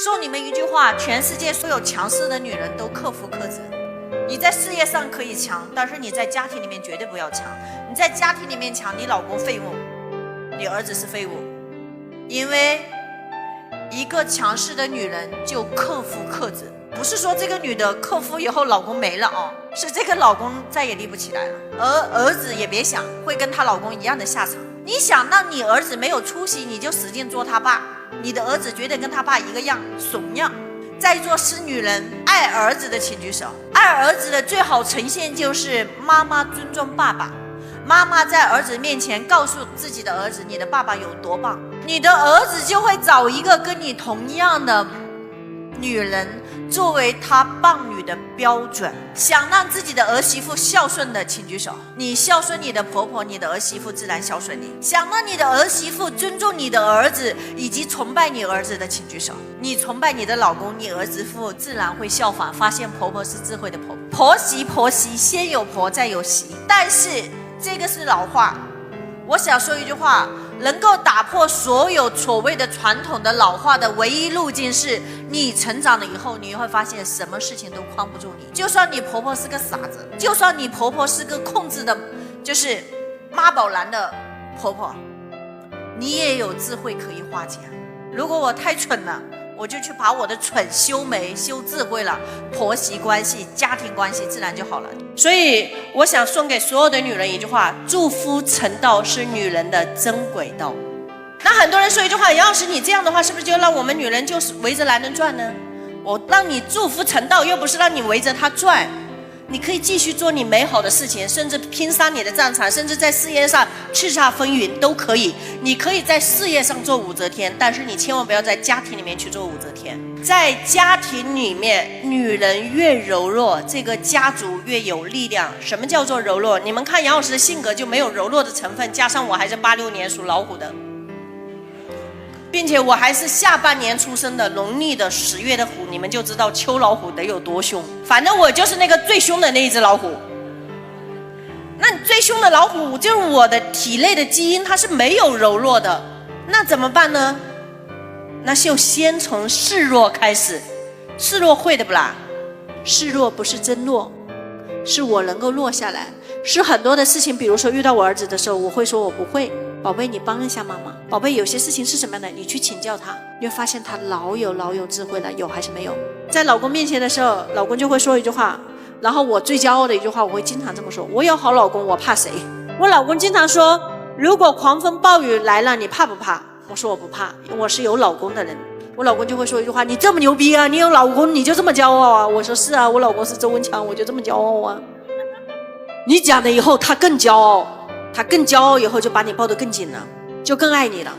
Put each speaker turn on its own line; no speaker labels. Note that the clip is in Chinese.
送你们一句话，全世界所有强势的女人都克夫克子。你在事业上可以强，但是你在家庭里面绝对不要强。你在家庭里面强，你老公废物，你儿子是废物。因为一个强势的女人就克夫克子，不是说这个女的克夫以后老公没了哦，是这个老公再也立不起来了。而儿子也别想会跟她老公一样的下场。你想让你儿子没有出息，你就使劲做他爸，你的儿子绝对跟他爸一个样，怂样。在座是女人，爱儿子的请举手。爱儿子的最好呈现就是妈妈尊重爸爸，妈妈在儿子面前告诉自己的儿子，你的爸爸有多棒，你的儿子就会找一个跟你同样的女人作为他棒女的标准。想让自己的儿媳妇孝顺的请举手。你孝顺你的婆婆，你的儿媳妇自然孝顺你。想让你的儿媳妇尊重你的儿子以及崇拜你儿子的请举手。你崇拜你的老公，你儿媳妇自然会效仿，发现婆婆是智慧的婆婆。婆媳先有婆再有媳。但是这个是老话，我想说一句话，能够打破所有所谓的传统的老化的唯一路径是，你成长了以后，你会发现什么事情都框不住你。就算你婆婆是个傻子，就算你婆婆是个控制的，就是妈宝男的婆婆，你也有智慧可以化解。如果我太蠢了，我就去把我的蠢修没修智慧了，婆媳关系、家庭关系自然就好了。所以我想送给所有的女人一句话：祝夫成道是女人的真轨道。那很多人说一句话，杨老师你这样的话是不是就让我们女人就是围着男人转呢？我让你祝福成道，又不是让你围着他转。你可以继续做你美好的事情，甚至拼上你的战场，甚至在事业上叱咤风云都可以。你可以在事业上做武则天，但是你千万不要在家庭里面去做武则天。在家庭里面，女人越柔弱，这个家族越有力量。什么叫做柔弱？你们看杨老师的性格就没有柔弱的成分，加上我还是86年属老虎的，并且我还是下半年出生的农历的10月的虎，你们就知道秋老虎得有多凶。反正我就是那个最凶的那一只老虎。那你最凶的老虎就是我的体内的基因，它是没有柔弱的。那怎么办呢？那就先从示弱开始。示弱会的不啦？示弱不是真弱，是我能够落下来。是很多的事情，比如说遇到我儿子的时候，我会说我不会，宝贝你帮一下妈妈。宝贝有些事情是什么样的，你去请教他，你会发现他老有智慧了。有还是没有？在老公面前的时候，老公就会说一句话，然后我最骄傲的一句话，我会经常这么说：我有好老公，我怕谁？我老公经常说，如果狂风暴雨来了，你怕不怕？我说我不怕，我是有老公的人。我老公就会说一句话：你这么牛逼啊，你有老公你就这么骄傲啊？我说是啊，我老公是周文强，我就这么骄傲啊。你讲了以后他更骄傲，他更骄傲以后就把你抱得更紧了，就更爱你了。